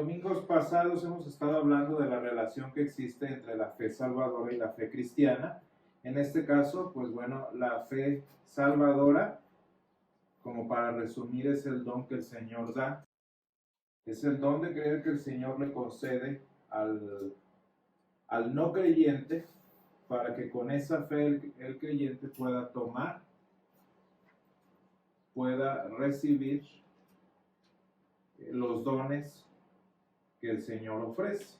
domingos pasados hemos estado hablando de la relación que existe entre la fe salvadora y la fe cristiana. En este caso, pues bueno, la fe salvadora, como para resumir, es el don que el Señor da. Es el don de creer que el Señor le concede al no creyente, para que con esa fe el creyente pueda tomar, pueda recibir los dones que el Señor ofrece.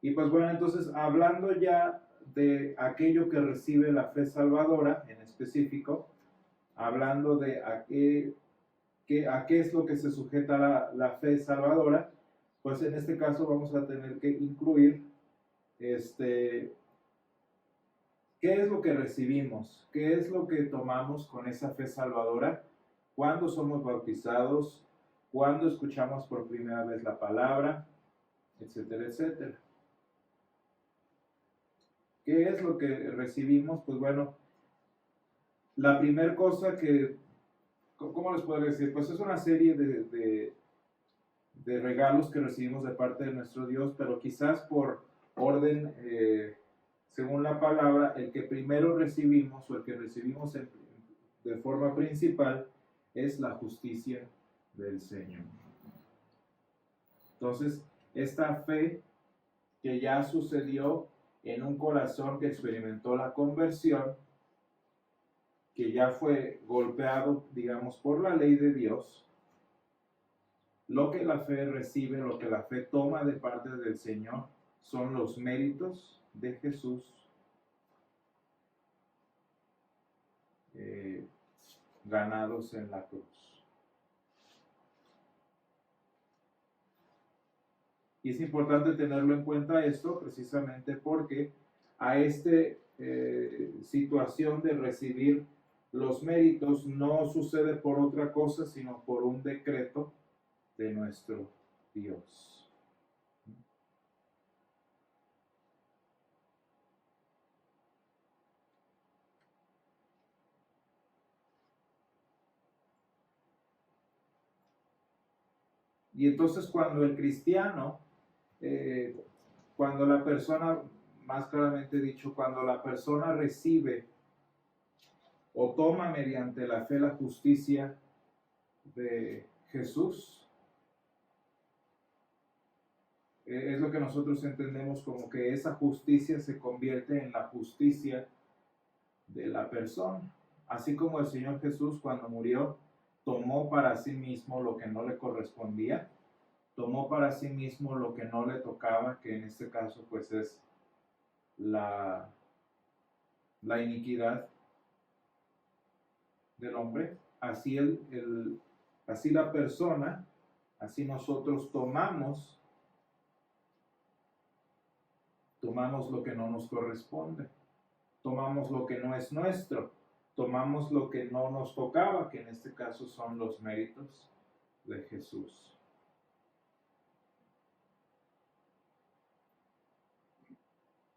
Y pues bueno, entonces hablando ya de aquello que recibe la fe salvadora en específico, hablando de a qué es lo que se sujeta la fe salvadora, pues en este caso vamos a tener que incluir qué es lo que recibimos, qué es lo que tomamos con esa fe salvadora, cuándo somos bautizados, cuándo escuchamos por primera vez la palabra, etcétera, etcétera. ¿Qué es lo que recibimos? Pues bueno, la primera cosa que, ¿cómo les puedo decir? Pues es una serie de regalos que recibimos de parte de nuestro Dios, pero quizás por orden, según la palabra, el que primero recibimos o el que recibimos de forma principal es la justicia del Señor. Entonces, esta fe que ya sucedió en un corazón que experimentó la conversión, que ya fue golpeado, digamos, por la ley de Dios, lo que la fe recibe, lo que la fe toma de parte del Señor, son los méritos de Jesús ganados en la cruz. Y es importante tenerlo en cuenta esto precisamente porque a esta situación de recibir los méritos no sucede por otra cosa, sino por un decreto de nuestro Dios. Y entonces cuando el cristiano, cuando la persona, más claramente dicho, cuando la persona recibe o toma mediante la fe la justicia de Jesús, es lo que nosotros entendemos como que esa justicia se convierte en la justicia de la persona. Así como el Señor Jesús cuando murió tomó para sí mismo lo que no le correspondía, tomó para sí mismo lo que no le tocaba, que en este caso pues es la iniquidad del hombre. Así, así la persona, así nosotros tomamos lo que no nos corresponde, tomamos lo que no es nuestro, tomamos lo que no nos tocaba, que en este caso son los méritos de Jesús.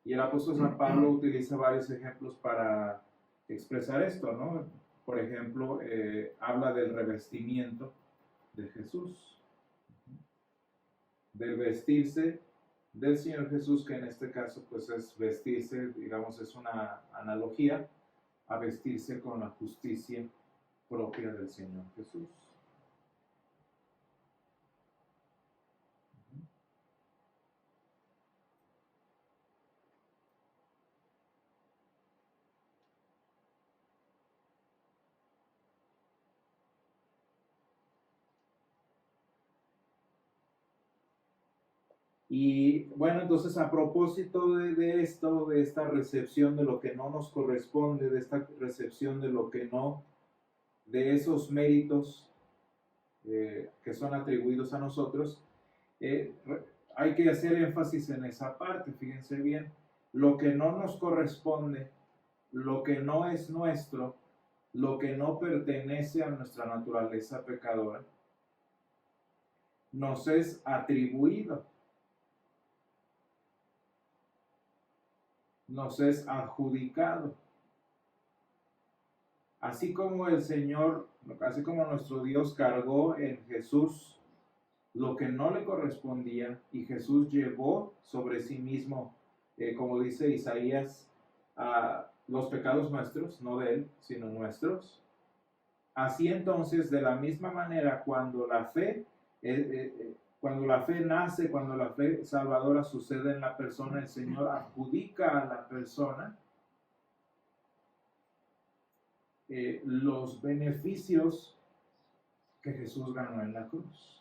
Y el apóstol San Pablo utiliza varios ejemplos para expresar esto, ¿no? Por ejemplo, habla del revestimiento de Jesús, del vestirse del Señor Jesús, que en este caso pues es vestirse, digamos, es una analogía a vestirse con la justicia propia del Señor Jesús. Y bueno, entonces a propósito de esto, de esta recepción de lo que no nos corresponde, de esta recepción de lo que no, de esos méritos que son atribuidos a nosotros, hay que hacer énfasis en esa parte, fíjense bien, lo que no nos corresponde, lo que no es nuestro, lo que no pertenece a nuestra naturaleza pecadora, nos es atribuido, nos es adjudicado. Así como el Señor, así como nuestro Dios cargó en Jesús lo que no le correspondía y Jesús llevó sobre sí mismo, como dice Isaías, los pecados nuestros, no de él, sino nuestros. Así entonces, de la misma manera, cuando la fe nace, cuando la fe salvadora sucede en la persona, el Señor adjudica a la persona los beneficios que Jesús ganó en la cruz.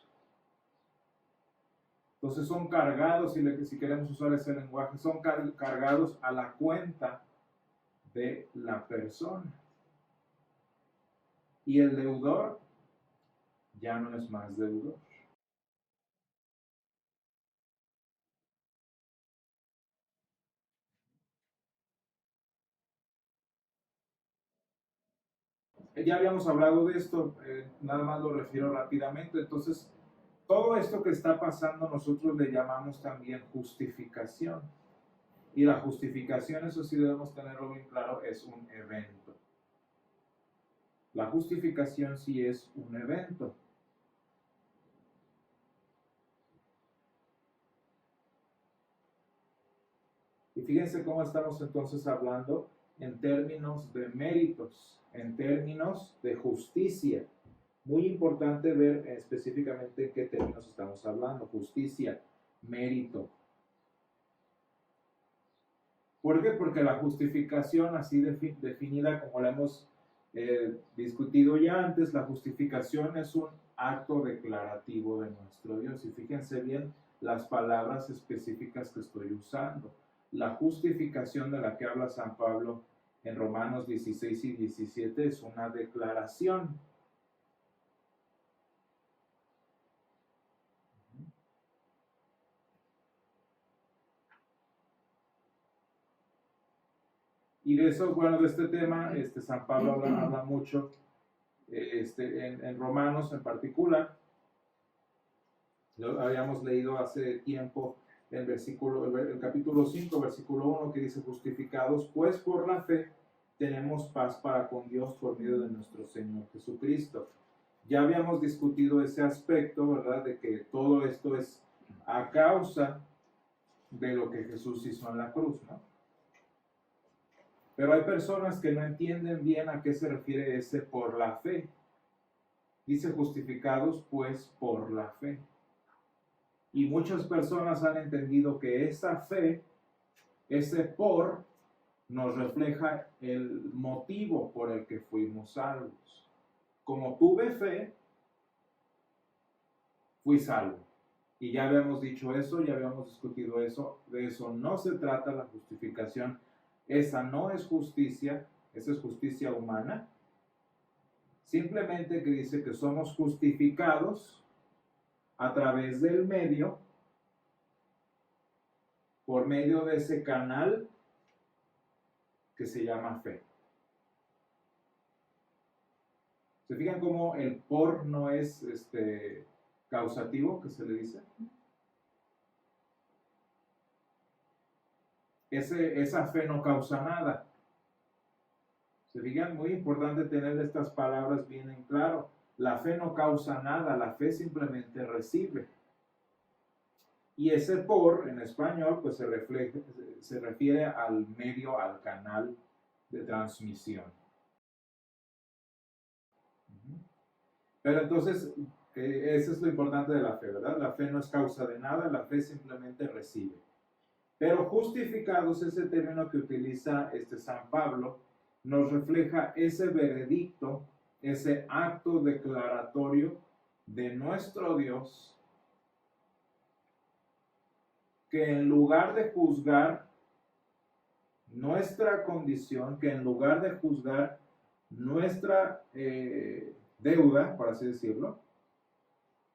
Entonces son cargados, si queremos usar ese lenguaje, son cargados a la cuenta de la persona. Y el deudor ya no es más deudor. Ya habíamos hablado de esto, nada más lo refiero rápidamente. Entonces, todo esto que está pasando nosotros le llamamos también justificación. Y la justificación, eso sí debemos tenerlo bien claro, es un evento. La justificación sí es un evento. Y fíjense cómo estamos entonces hablando en términos de méritos, en términos de justicia. Muy importante ver específicamente en qué términos estamos hablando. Justicia, mérito. ¿Por qué? Porque la justificación así definida como la hemos discutido ya antes, la justificación es un acto declarativo de nuestro Dios. Y fíjense bien las palabras específicas que estoy usando. La justificación de la que habla San Pablo en Romanos 16 y 17 es una declaración. Y de eso, bueno, de este tema, San Pablo habla mucho en Romanos en particular. Lo habíamos leído hace tiempo el capítulo 5, versículo 1, que dice: justificados pues por la fe tenemos paz para con Dios por medio de nuestro Señor Jesucristo. Ya habíamos discutido ese aspecto, ¿verdad? De que todo esto es a causa de lo que Jesús hizo en la cruz, ¿no? Pero hay personas que no entienden bien a qué se refiere ese por la fe. Dice justificados pues por la fe. Y muchas personas han entendido que esa fe, ese por, nos refleja el motivo por el que fuimos salvos. Como tuve fe, fui salvo. Y ya habíamos dicho eso, ya habíamos discutido eso. De eso no se trata la justificación. Esa no es justicia, esa es justicia humana. Simplemente que dice que somos justificados a través del medio, por medio de ese canal que se llama fe. ¿Se fijan cómo el por no es causativo, que se le dice? Esa fe no causa nada. Se fijan, muy importante tener estas palabras bien en claro. La fe no causa nada, la fe simplemente recibe. Y ese por, en español, pues se refiere al medio, al canal de transmisión. Pero entonces, eso es lo importante de la fe, ¿verdad? La fe no es causa de nada, la fe simplemente recibe. Pero justificados, ese término que utiliza San Pablo, nos refleja ese veredicto, ese acto declaratorio de nuestro Dios, que en lugar de juzgar nuestra condición, que en lugar de juzgar nuestra deuda, por así decirlo,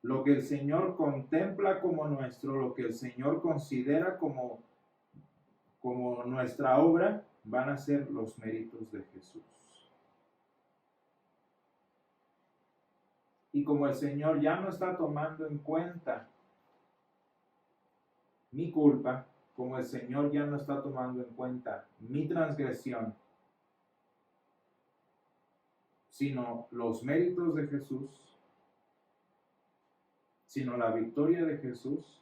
lo que el Señor contempla como nuestro, lo que el Señor considera como nuestra obra, van a ser los méritos de Jesús. Y como el Señor ya no está tomando en cuenta mi culpa, como el Señor ya no está tomando en cuenta mi transgresión, sino los méritos de Jesús, sino la victoria de Jesús,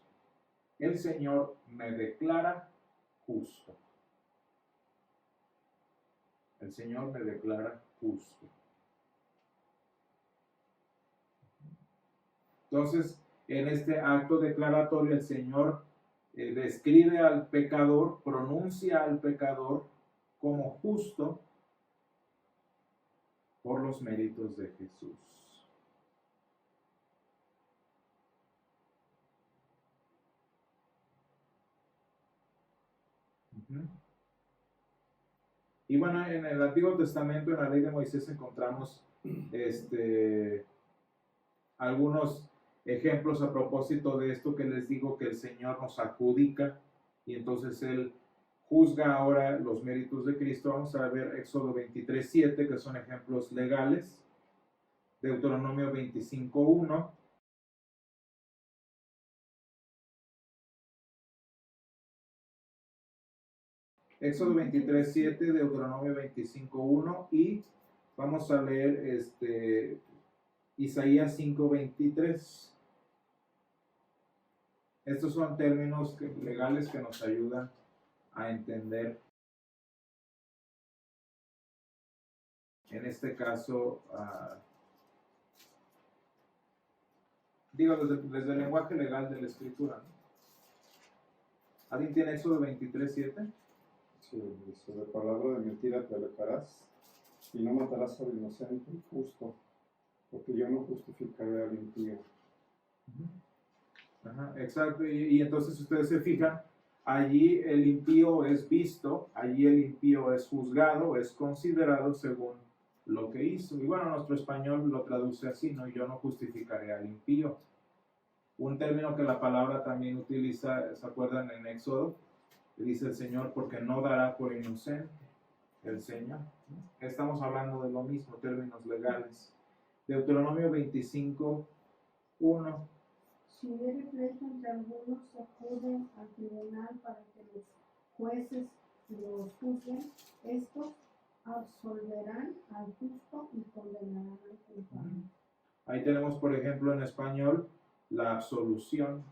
el Señor me declara justo. El Señor me declara justo. Entonces, en este acto declaratorio, el Señor describe al pecador, pronuncia al pecador como justo por los méritos de Jesús. Y bueno, en el Antiguo Testamento, en la ley de Moisés, encontramos algunos ejemplos a propósito de esto que les digo, que el Señor nos adjudica y entonces Él juzga ahora los méritos de Cristo. Vamos a ver Éxodo 23:7, que son ejemplos legales, Deuteronomio 25:1, Éxodo 23:7, Deuteronomio 25:1 y vamos a leer Isaías 5:23. Estos son términos legales que nos ayudan a entender, en este caso, desde el lenguaje legal de la Escritura, ¿no? ¿Alguien tiene Éxodo 23:7? Sí, dice, de palabra de mentira te alejarás y no matarás al inocente y justo, porque yo no justificaré al impío. Ajá, exacto, y entonces ustedes se fijan, allí el impío es visto, allí el impío es juzgado, es considerado según lo que hizo. Y bueno, nuestro español lo traduce así, ¿no? Yo no justificaré al impío. Un término que la palabra también utiliza, ¿se acuerdan en Éxodo? Dice el Señor, porque no dará por inocente el Señor. Estamos hablando de lo mismo, términos legales. Deuteronomio 25:1. Si hubiere pleito entre algunos, se acuden al tribunal para que los jueces los juzguen. Estos absolverán al justo y condenarán al culpable. Ahí tenemos, por ejemplo, en español, la absolución,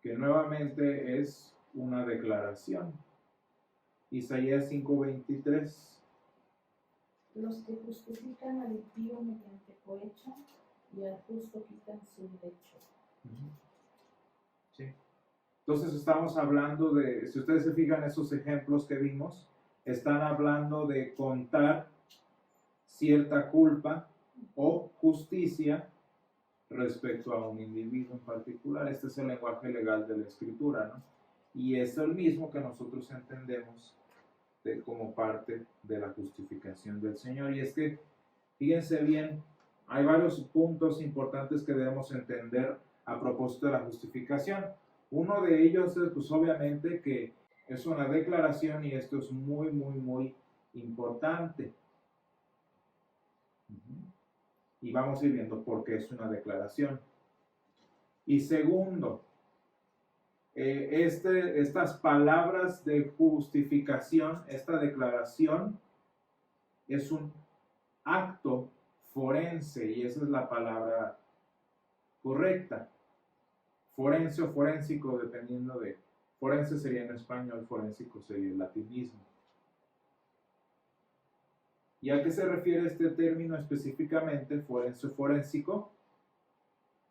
que nuevamente es una declaración. Isaías 5:23. Los que justifican al impío mediante cohecho y al justo quitan su derecho. Sí. Entonces estamos hablando de, si ustedes se fijan esos ejemplos que vimos, están hablando de contar cierta culpa o justicia respecto a un individuo en particular. Este es el lenguaje legal de la Escritura, ¿no? Y es el mismo que nosotros entendemos como parte de la justificación del Señor. Y es que, fíjense bien, hay varios puntos importantes que debemos entender a propósito de la justificación. Uno de ellos es, pues obviamente, que es una declaración y esto es muy, muy, muy importante. Y vamos a ir viendo por qué es una declaración. Y segundo, estas palabras de justificación, esta declaración, es un acto forense, y esa es la palabra correcta. Forense o forénsico, dependiendo de... Forense sería en español, forénsico sería el latinismo. ¿Y a qué se refiere este término específicamente, forense o forénsico?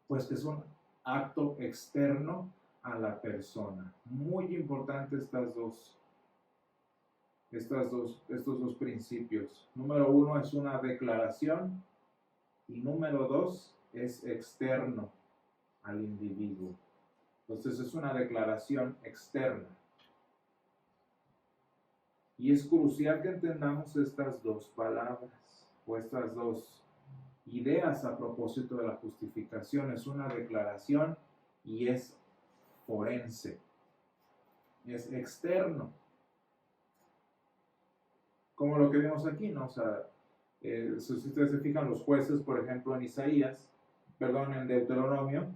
Pues que es un acto externo a la persona. Muy importante estos dos principios. Número uno es una declaración y número dos es externo al individuo. Entonces es una declaración externa. Y es crucial que entendamos estas dos palabras o estas dos ideas a propósito de la justificación. Es una declaración y es forense, es externo, como lo que vemos aquí, ¿no? O sea, si ustedes se fijan, los jueces, por ejemplo, en en Deuteronomio,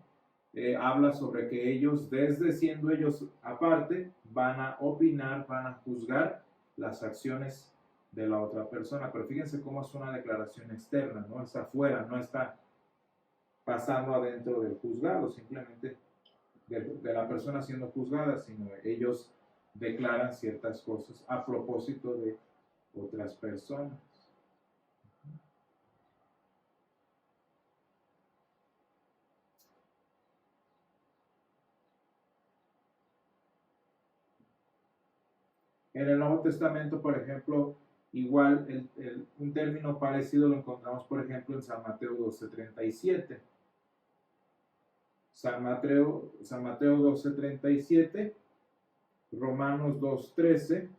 habla sobre que ellos, desde siendo ellos aparte, van a opinar, van a juzgar las acciones de la otra persona. Pero fíjense cómo es una declaración externa, no está afuera, no está pasando adentro del juzgado, simplemente de la persona siendo juzgada, sino ellos declaran ciertas cosas a propósito de otras personas. En el Nuevo Testamento, por ejemplo, igual un término parecido lo encontramos, por ejemplo, en San Mateo 12:37. San Mateo 12:37, Romanos 2:13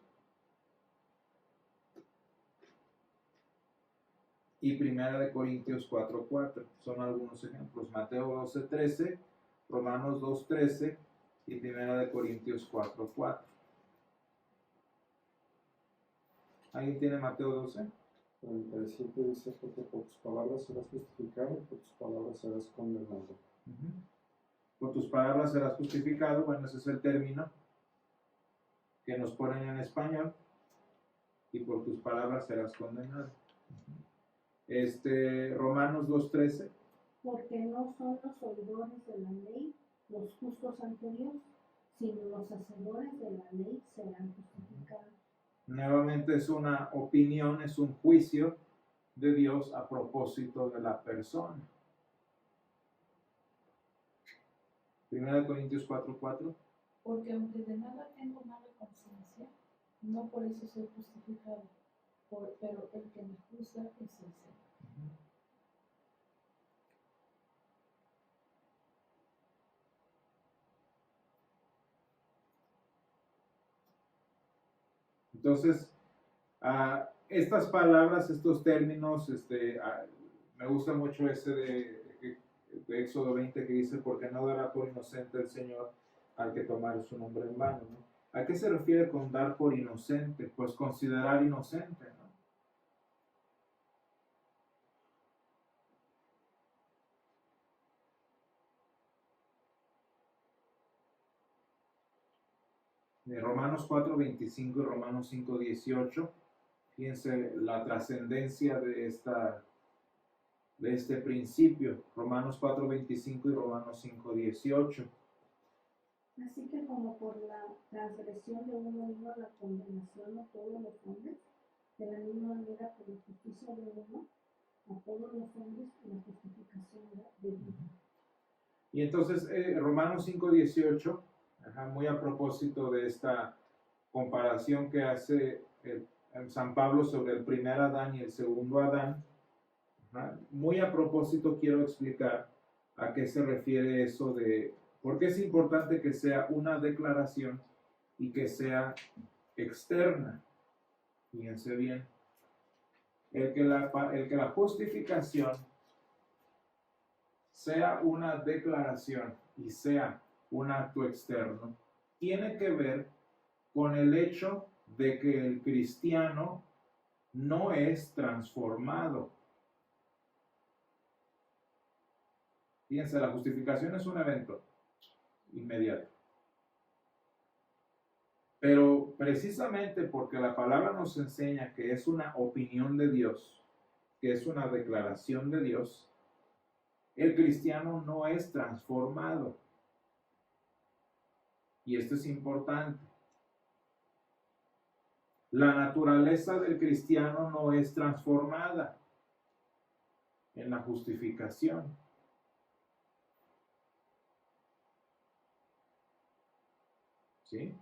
y Primera de Corintios 4:4. Son algunos ejemplos. Mateo 12:13, Romanos 2:13 y Primera de Corintios 4:4. ¿Alguien tiene Mateo 12? 37 dice, porque por tus palabras serás justificado y por tus palabras serás condenado. Por tus palabras serás justificado. Bueno, ese es el término que nos ponen en español. Y por tus palabras serás condenado. Romanos 2:13. Porque no son los oidores de la ley los justos ante Dios, sino los hacedores de la ley serán justificados. Nuevamente es una opinión, es un juicio de Dios a propósito de la persona. 1 Corintios 4:4. Porque aunque de nada tengo mala conciencia, no por eso soy justificado, pero el que me juzga es el Señor. Entonces, estas palabras, estos términos, me gusta mucho ese de Éxodo 20 que dice, porque no dará por inocente el Señor al que tomare su nombre en vano, ¿no? ¿A qué se refiere con dar por inocente? Pues considerar inocente, ¿no? De Romanos 4:25 y Romanos 5:18, fíjense la trascendencia de este principio, Romanos 4:25 y Romanos 5:18. Así que como por la transgresión de uno vino la condenación a todos los hombres, de la misma manera por la justicia de uno a todos los hombres la justificación de Dios. Y entonces Romanos 5:18, muy a propósito de esta comparación que hace San Pablo sobre el primer Adán y el segundo Adán, muy a propósito quiero explicar a qué se refiere eso de por qué es importante que sea una declaración y que sea externa. Fíjense bien, el que la justificación sea una declaración y sea un acto externo, tiene que ver con el hecho de que el cristiano no es transformado. Fíjense, la justificación es un evento inmediato. Pero precisamente porque la palabra nos enseña que es una opinión de Dios, que es una declaración de Dios, el cristiano no es transformado. Y esto es importante. La naturaleza del cristiano no es transformada en la justificación. ¿Sí?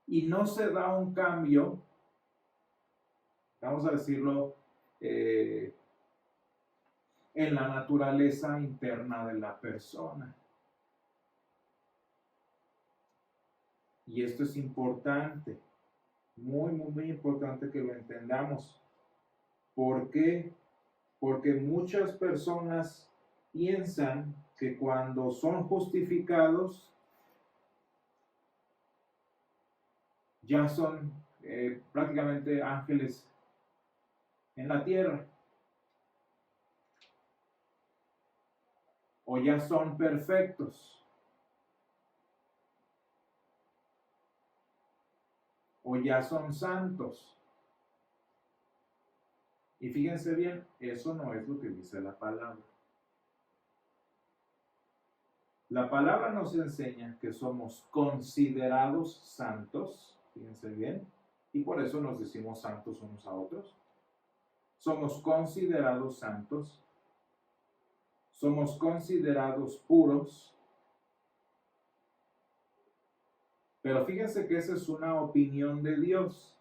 Y no se da un cambio, vamos a decirlo, en la naturaleza interna de la persona. Y esto es importante, muy, muy, muy importante que lo entendamos. ¿Por qué? Porque muchas personas piensan que cuando son justificados, ya son prácticamente ángeles en la tierra. O ya son perfectos. o ya son santos. Y fíjense bien, eso no es lo que dice la palabra. La palabra nos enseña que somos considerados santos, fíjense bien, y por eso nos decimos santos unos a otros. Somos considerados santos, somos considerados puros, pero fíjense que esa es una opinión de Dios,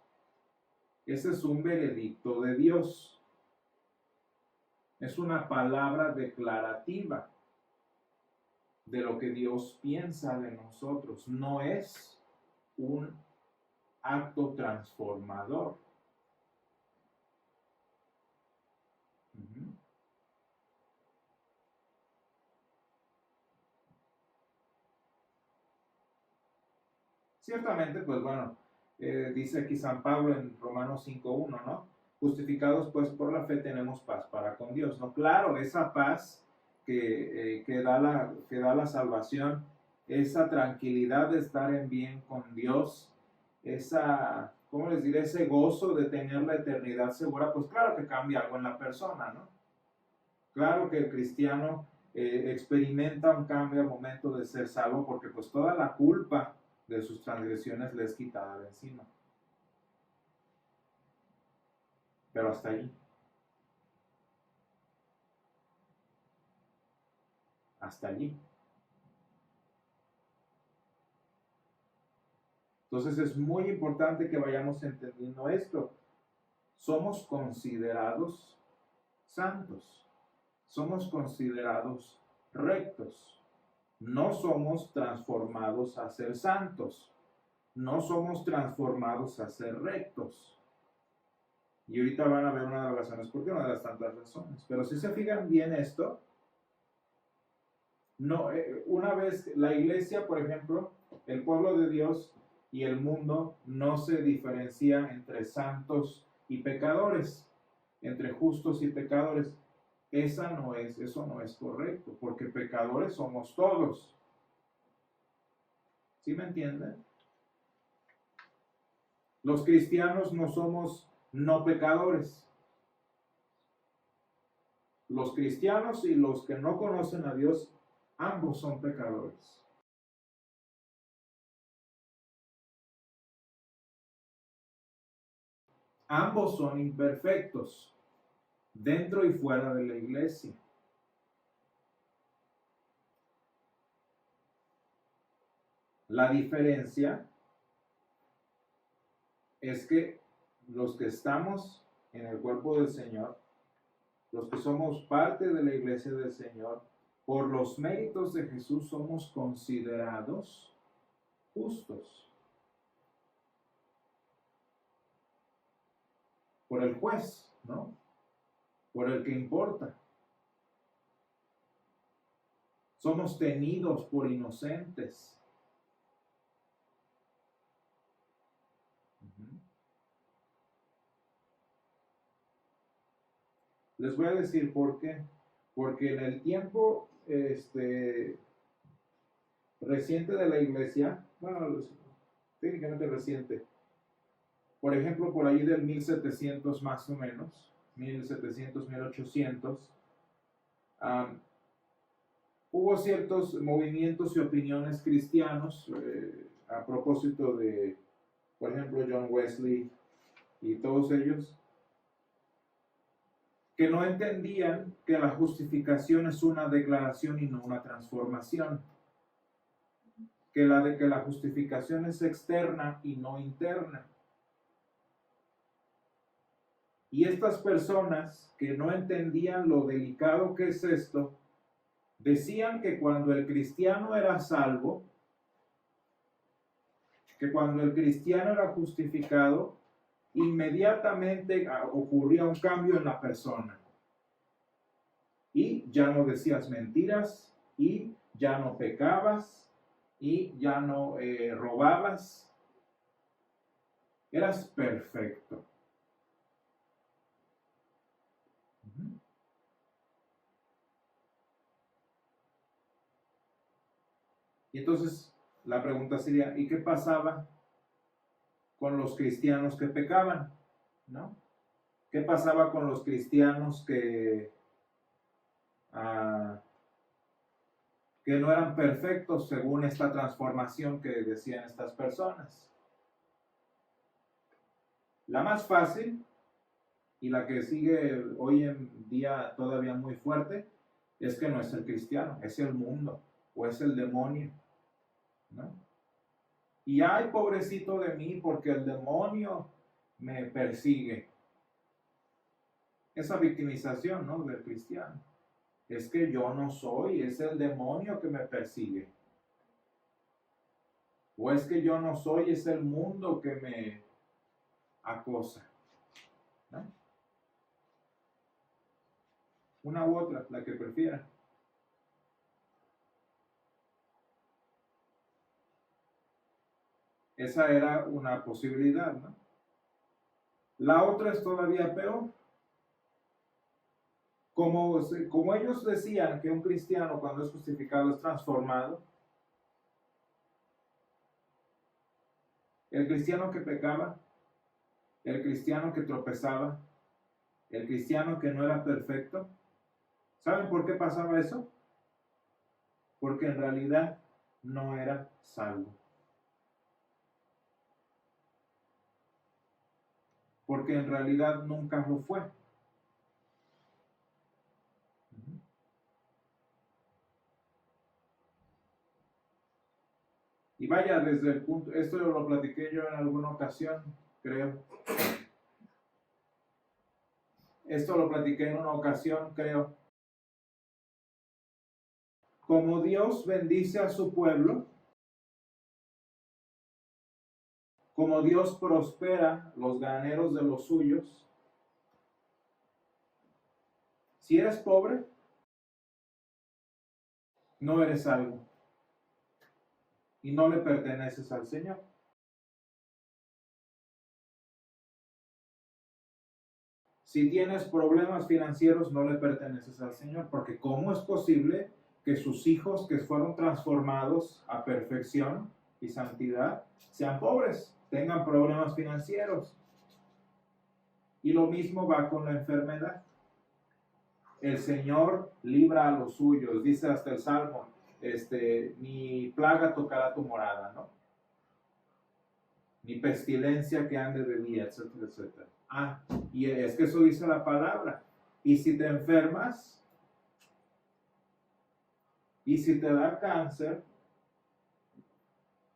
ese es un veredicto de Dios, es una palabra declarativa de lo que Dios piensa de nosotros, no es un acto transformador. Ciertamente, pues bueno, dice aquí San Pablo en Romanos 5:1, ¿no? Justificados pues por la fe tenemos paz para con Dios, ¿no? Claro, esa paz que da la salvación, esa tranquilidad de estar en bien con Dios, esa, ¿cómo les diré? Ese gozo de tener la eternidad segura, pues claro que cambia algo en la persona, ¿no? Claro que el cristiano experimenta un cambio al momento de ser salvo porque pues toda la culpa de sus transgresiones le es quitada de encima. Pero hasta ahí. Hasta allí. Entonces es muy importante que vayamos entendiendo esto. Somos considerados santos. Somos considerados rectos. No somos transformados a ser santos. No somos transformados a ser rectos. Y ahorita van a ver una de las razones, porque una de las tantas razones. Pero si se fijan bien esto, no, una vez la iglesia, por ejemplo, el pueblo de Dios y el mundo no se diferencia entre santos y pecadores, entre justos y pecadores. Eso no es correcto, porque pecadores somos todos. ¿Sí me entienden? Los cristianos no somos no pecadores. Los cristianos y los que no conocen a Dios, ambos son pecadores. Ambos son imperfectos, dentro y fuera de la iglesia. La diferencia es que los que estamos en el cuerpo del Señor, los que somos parte de la iglesia del Señor, por los méritos de Jesús somos considerados justos por el juez, ¿no? Por el que importa. Somos tenidos por inocentes. Les voy a decir por qué. Porque en el tiempo reciente de la iglesia, bueno, técnicamente reciente, por ejemplo, por ahí del 1700 más o menos, 1700, 1800, hubo ciertos movimientos y opiniones cristianos a propósito de, por ejemplo, John Wesley y todos ellos, que no entendían que la justificación es una declaración y no una transformación, que la justificación es externa y no interna. Y estas personas que no entendían lo delicado que es esto, decían que cuando el cristiano era salvo, que cuando el cristiano era justificado, inmediatamente ocurría un cambio en la persona. Y ya no decías mentiras, y ya no pecabas, y ya no robabas. Eras perfecto. Y entonces la pregunta sería, ¿y qué pasaba con los cristianos que pecaban, ¿no? ¿Qué pasaba con los cristianos que no eran perfectos según esta transformación que decían estas personas? La más fácil y la que sigue hoy en día todavía muy fuerte es que no es el cristiano, es el mundo o es el demonio, ¿no? Y ay, pobrecito de mí, porque el demonio me persigue. Esa victimización, ¿no?, del cristiano. Es que yo no soy, es el demonio que me persigue. O es que yo no soy, es el mundo que me acosa, ¿no? Una u otra, la que prefiera. Esa era una posibilidad, ¿no? La otra es todavía peor. Como ellos decían que un cristiano cuando es justificado es transformado, el cristiano que pecaba, el cristiano que tropezaba, el cristiano que no era perfecto, ¿saben por qué pasaba eso? Porque en realidad no era salvo. Porque en realidad nunca lo fue. Y vaya, desde el punto, esto lo platiqué yo en alguna ocasión, creo. Esto lo platiqué en una ocasión, creo. Como Dios bendice a su pueblo, como Dios prospera los graneros de los suyos, si eres pobre, no eres salvo y no le perteneces al Señor. Si tienes problemas financieros, no le perteneces al Señor, porque ¿cómo es posible que sus hijos que fueron transformados a perfección y santidad sean pobres, tengan problemas financieros? Y lo mismo va con la enfermedad. El Señor libra a los suyos, dice hasta el Salmo, ni plaga tocará tu morada, ¿no? Ni pestilencia que ande de día, etcétera, etcétera. Y es que eso dice la palabra. Y si te enfermas, y si te da cáncer,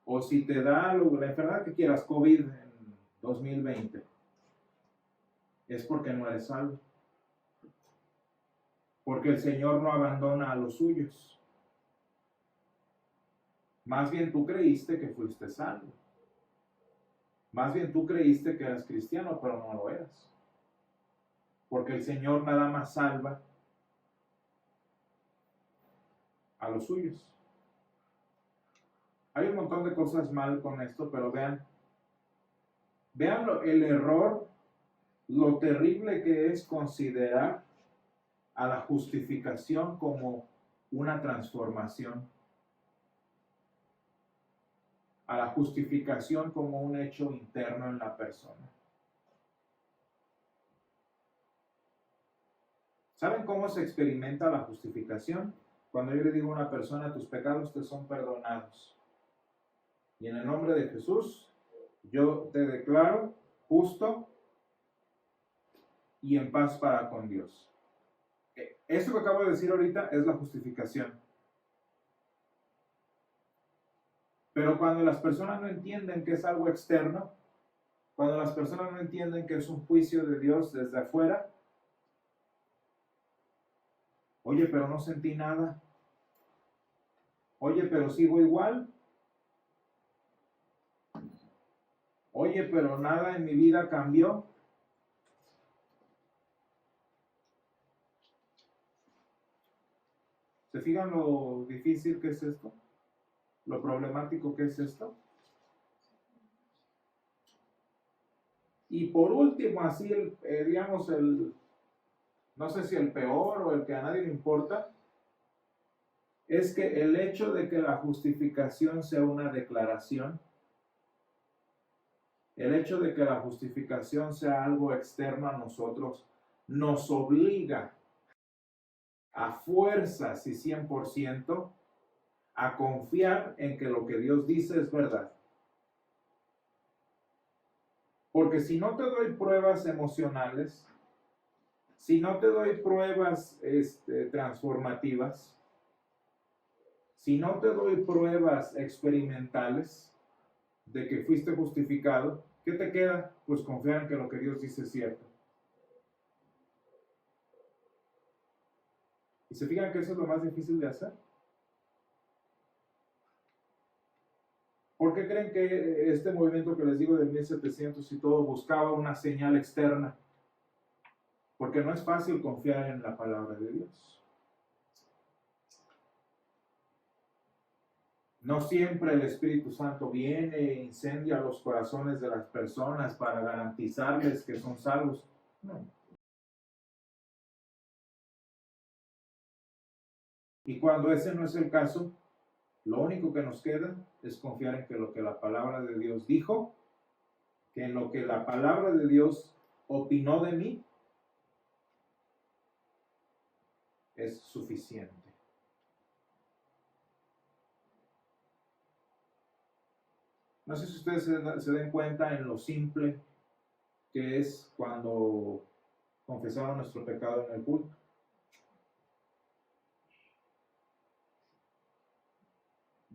o si te da la enfermedad que quieras, COVID en 2020, es porque no eres salvo. Porque el Señor no abandona a los suyos. Más bien tú creíste que fuiste salvo. Más bien tú creíste que eras cristiano, pero no lo eras. Porque el Señor nada más salva a los suyos. Hay un montón de cosas mal con esto, pero vean el error, lo terrible que es considerar a la justificación como una transformación, a la justificación como un hecho interno en la persona. ¿Saben cómo se experimenta la justificación? Cuando yo le digo a una persona, tus pecados te son perdonados. Y en el nombre de Jesús, yo te declaro justo y en paz para con Dios. Eso que acabo de decir ahorita es la justificación. Pero cuando las personas no entienden que es algo externo, cuando las personas no entienden que es un juicio de Dios desde afuera, oye, pero no sentí nada. Oye, pero sigo igual. Oye, pero nada en mi vida cambió. ¿Se fijan lo difícil que es esto? ¿Lo problemático que es esto? Y por último, así, digamos, no sé si el peor o el que a nadie le importa, es que el hecho de que la justificación sea una declaración El hecho de que la justificación sea algo externo a nosotros nos obliga a fuerzas y 100% a confiar en que lo que Dios dice es verdad. Porque si no te doy pruebas emocionales, si no te doy pruebas transformativas, si no te doy pruebas experimentales de que fuiste justificado, ¿qué te queda? Pues confiar en que lo que Dios dice es cierto. ¿Y se fijan que eso es lo más difícil de hacer? ¿Por qué creen que este movimiento que les digo del 1700 y todo buscaba una señal externa? Porque no es fácil confiar en la palabra de Dios. No siempre el Espíritu Santo viene e incendia los corazones de las personas para garantizarles que son salvos. No. Y cuando ese no es el caso, lo único que nos queda es confiar en que lo que la palabra de Dios dijo, que en lo que la palabra de Dios opinó de mí, es suficiente. No sé si ustedes se den cuenta en lo simple que es cuando confesamos nuestro pecado en el culto.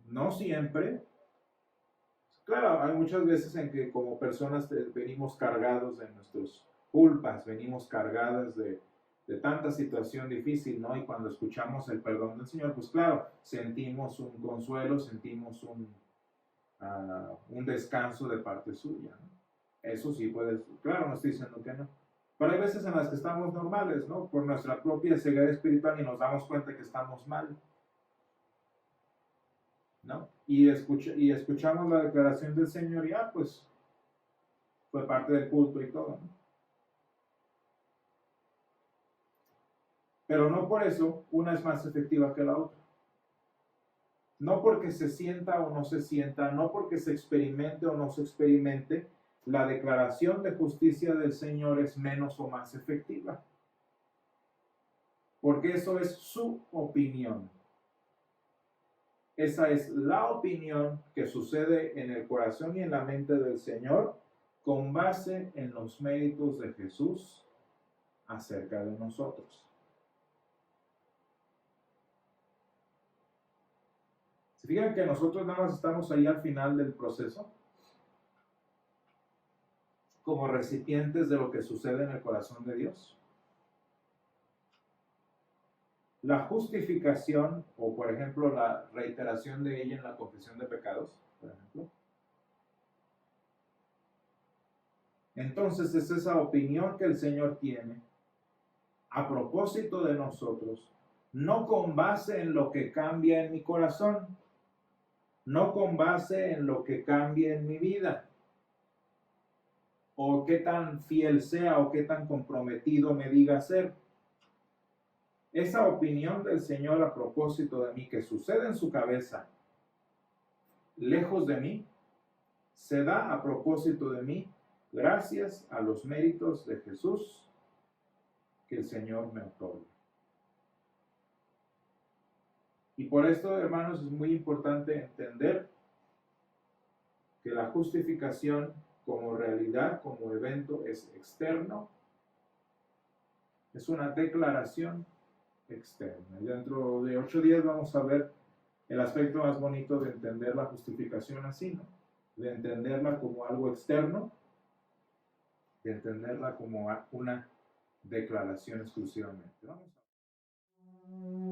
No siempre. Claro, hay muchas veces en que como personas venimos cargados de nuestras culpas, venimos cargadas de tanta situación difícil, ¿no? Y cuando escuchamos el perdón del Señor, pues claro, sentimos un consuelo, sentimos un descanso de parte suya, ¿no? Eso sí puede, claro, no estoy diciendo que no. Pero hay veces en las que estamos normales, ¿no? Por nuestra propia ceguera espiritual y nos damos cuenta que estamos mal, ¿no? Y escuchamos la declaración del Señor y pues fue parte del culto y todo, ¿no? Pero no por eso una es más efectiva que la otra. No porque se sienta o no se sienta, no porque se experimente o no se experimente, la declaración de justicia del Señor es menos o más efectiva. Porque eso es su opinión. Esa es la opinión que sucede en el corazón y en la mente del Señor con base en los méritos de Jesús acerca de nosotros. ¿Se fijan que nosotros nada más estamos ahí al final del proceso? Como recipientes de lo que sucede en el corazón de Dios. La justificación, o por ejemplo la reiteración de ella en la confesión de pecados, por ejemplo. Entonces es esa opinión que el Señor tiene a propósito de nosotros, no con base en lo que cambia en mi corazón, no con base en lo que cambia en mi vida, o qué tan fiel sea o qué tan comprometido me diga ser. Esa opinión del Señor a propósito de mí que sucede en su cabeza, lejos de mí, se da a propósito de mí gracias a los méritos de Jesús que el Señor me otorga. Y por esto, hermanos, es muy importante entender que la justificación como realidad, como evento, es externo, es una declaración externa. Y dentro de 8 días vamos a ver el aspecto más bonito de entender la justificación así, ¿no? De entenderla como algo externo, de entenderla como una declaración exclusivamente. Vamos a